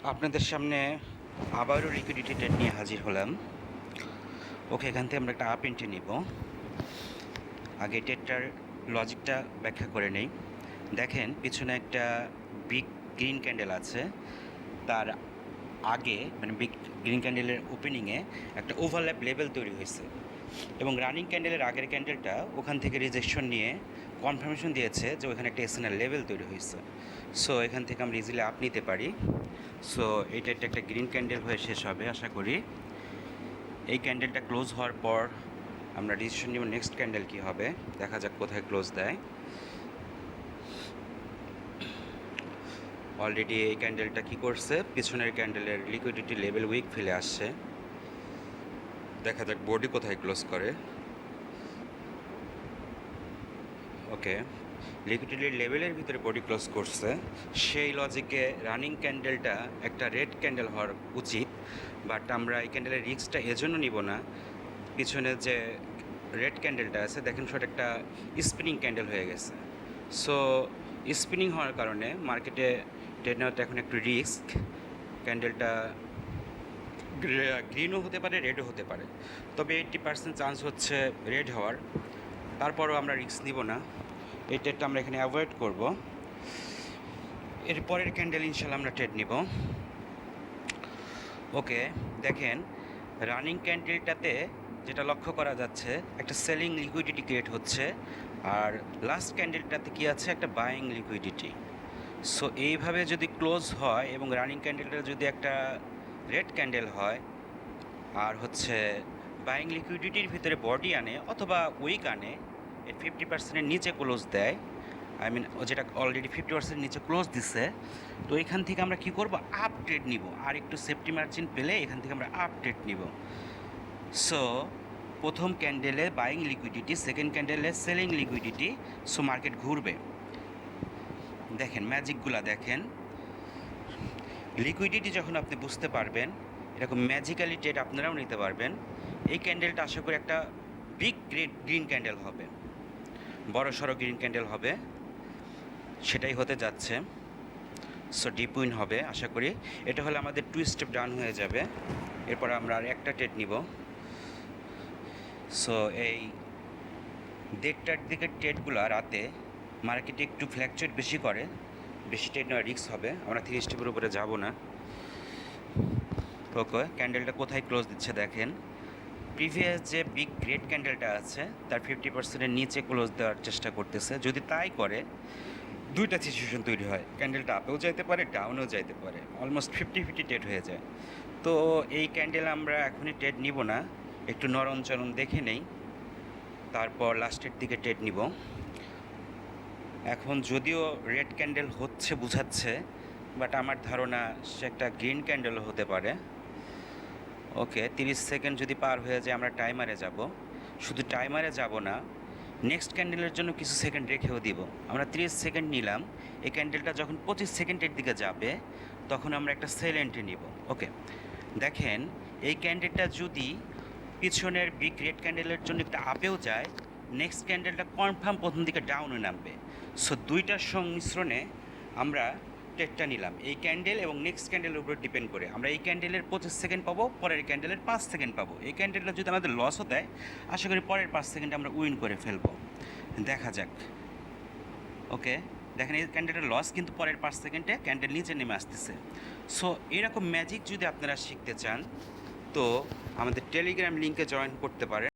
আপনাদের সামনে আবারও লিকুইডিটি ট্রেড নিয়ে হাজির হলাম। ওকে, এখান থেকে আমরা একটা আপ এন্ট্রি নিব। আগে ট্রেডটার লজিকটা ব্যাখ্যা করে নেই। দেখেন পিছনে একটা বিগ গ্রিন ক্যান্ডেল আছে, তার আগে মানে বিগ গ্রিন ক্যান্ডেলের ওপেনিংয়ে একটা ওভারল্যাপ লেভেল তৈরি হয়েছে এবং রানিং ক্যান্ডেলের আগের ক্যান্ডেলটা ওখান থেকে রিজেকশন নিয়ে কনফার্মেশন দিয়েছে যে ওখানে একটা এসএনএল লেভেল তৈরি হয়েছে। সো এখান থেকে আমরা ইজিলি আপ নিতে পারি। সো এইটা একটা গ্রিন ক্যান্ডেল হয়ে শেষ হবে আশা করি। এই ক্যান্ডেলটা ক্লোজ হওয়ার পর আমরা ডিসিশন নিব নেক্সট ক্যান্ডেল কী হবে, দেখা যাক কোথায় ক্লোজ দেয়। অলরেডি এই ক্যান্ডেলটা কী করছে, পিছনের ক্যান্ডেলের লিকুইডিটি লেভেল উইক ফেলে আসছে। দেখা যাক বডি কোথায় ক্লোজ করে। ওকে, লিকুইডিটি লেভেলের ভিতরে বডি ক্লোজ করছে। সেই লজিকে রানিং ক্যান্ডেলটা একটা রেড ক্যান্ডেল হওয়ার উচিত, বাট আমরা এই ক্যান্ডেলের রিস্কটা এজন্য নিব না। পিছনে যে রেড ক্যান্ডেলটা আছে দেখেন সেটা একটা স্পিনিং ক্যান্ডেল হয়ে গেছে। সো স্পিনিং হওয়ার কারণে মার্কেটে ট্রেড নেওয়াটা এখন একটু রিস্ক। ক্যান্ডেলটা গ্রিনও হতে পারে, রেডও হতে পারে, তবে 80% চান্স হচ্ছে রেড হওয়ার। তারপরও আমরা রিস্ক নিব না, এই ট্রেডটা আমরা এখানে অ্যাভয়েড করব। এর পরের ক্যান্ডেল ইনশাল্লাহ আমরা ট্রেড নিব। ওকে, দেখেন রানিং ক্যান্ডেলটাতে যেটা লক্ষ্য করা যাচ্ছে একটা সেলিং লিকুইডিটি ক্রিয়েট হচ্ছে, আর লাস্ট ক্যান্ডেলটাতে কি আছে, একটা বাইং লিকুইডিটি। সো এইভাবে যদি ক্লোজ হয় এবং রানিং ক্যান্ডেলটা যদি একটা রেড ক্যান্ডেল হয় আর হচ্ছে বাইং লিকুইডিটির ভিতরে বডি আনে অথবা উইক আনে, এর 50%-এর নিচে ক্লোজ দেয়, যেটা অলরেডি 50% নিচে ক্লোজ দিছে, তো এখান থেকে আমরা কি করব, আপ ট্রেড নিব। আর একটু সেফটি মার্জিন পেলে এখান থেকে আমরা আপ ট্রেড নিব। সো প্রথম ক্যান্ডেলে বাইং লিকুইডিটি, সেকেন্ড ক্যান্ডেলে সেলিং লিকুইডিটি। সো মার্কেট ঘুরবে। দেখেন ম্যাজিকগুলা দেখেন, লিকুইডিটি যখন আপনি বুঝতে পারবেন এরকম ম্যাজিক্যালি ট্রেড আপনারাও নিতে পারবেন। এই ক্যান্ডেলটা আশা করি একটা বিগ গ্রিন ক্যান্ডেল হবে, বড় সড়ো গ্রিন ক্যান্ডেল হবে, সেটাই হতে যাচ্ছে। সো ডিপ উইন হবে আশা করি। এটা হলে আমাদের 2 স্টেপ ডাউন হয়ে যাবে। এরপর আমরা আর একটা ট্রেড নিব। সো এই 1:30টার দিকে ট্রেডগুলো রাতে মার্কেটে একটু ফ্ল্যাকচুয়েট বেশি করে, বেশি ট্রেড নেওয়ার রিস্ক হবে। আমরা 30 স্টেপের উপরে যাব না। ওকে, ক্যান্ডেলটা কোথায় ক্লোজ দিচ্ছে দেখেন, প্রিভিয়াস যে বিগ গ্রেট ক্যান্ডেলটা আছে তার 50%-এর নিচে ক্লোজ দেওয়ার চেষ্টা করতেছে। যদি তাই করে দুইটা সিচুয়েশন তৈরি হয়, ক্যান্ডেলটা আপেও যাইতে পারে, ডাউনেও যাইতে পারে, অলমোস্ট 50-50 ট্রেড হয়ে যায়। তো এই ক্যান্ডেল আমরা এখনই ট্রেড নিব না, একটু নরম চরম দেখে নেই, তারপর লাস্টের দিকে ট্রেড নিব। এখন যদিও রেড ক্যান্ডেল হচ্ছে বুঝাচ্ছে, বাট আমার ধারণা সে একটা গ্রিন ক্যান্ডেলও হতে পারে। ওকে, 30 সেকেন্ড যদি পার হয়ে যায় আমরা টাইমারে যাব। শুধু টাইমারে যাব না, নেক্সট ক্যান্ডেলের জন্য কিছু সেকেন্ড রেখেও দিব। আমরা 30 সেকেন্ড নিলাম, এই ক্যান্ডেলটা যখন 25 সেকেন্ডের দিকে যাবে তখন আমরা একটা সেল এন্ট্রি নিব। ওকে, দেখেন এই ক্যান্ডেলটা যদি পিছনের বিগ রেড ক্যান্ডেলের জন্য একটা আপেও যায়, নেক্সট ক্যান্ডেলটা কনফার্ম প্রথম দিকে ডাউনে নামবে। সো দুইটার সংমিশ্রণে আমরা ট্রেডটা নিলাম, এই ক্যান্ডেল এবং নেক্সট ক্যান্ডেলের উপর ডিপেন্ড করে। আমরা এই ক্যান্ডেলের 25 সেকেন্ড পাবো, পরের ক্যান্ডেলের 5 সেকেন্ড পাবো। এই ক্যান্ডেলটা যদি আমাদের লসও দেয় আশা করি পরের 5 সেকেন্ডে আমরা উইন করে ফেলবো। দেখা যাক। ওকে, দেখেন এই ক্যান্ডেলের লস কিন্তু পরের 5 সেকেন্ডে ক্যান্ডেল নিচে নেমে আসতেছে। সো এরকম ম্যাজিক যদি আপনারা শিখতে চান তো আমাদের টেলিগ্রাম লিঙ্কে জয়েন করতে পারেন।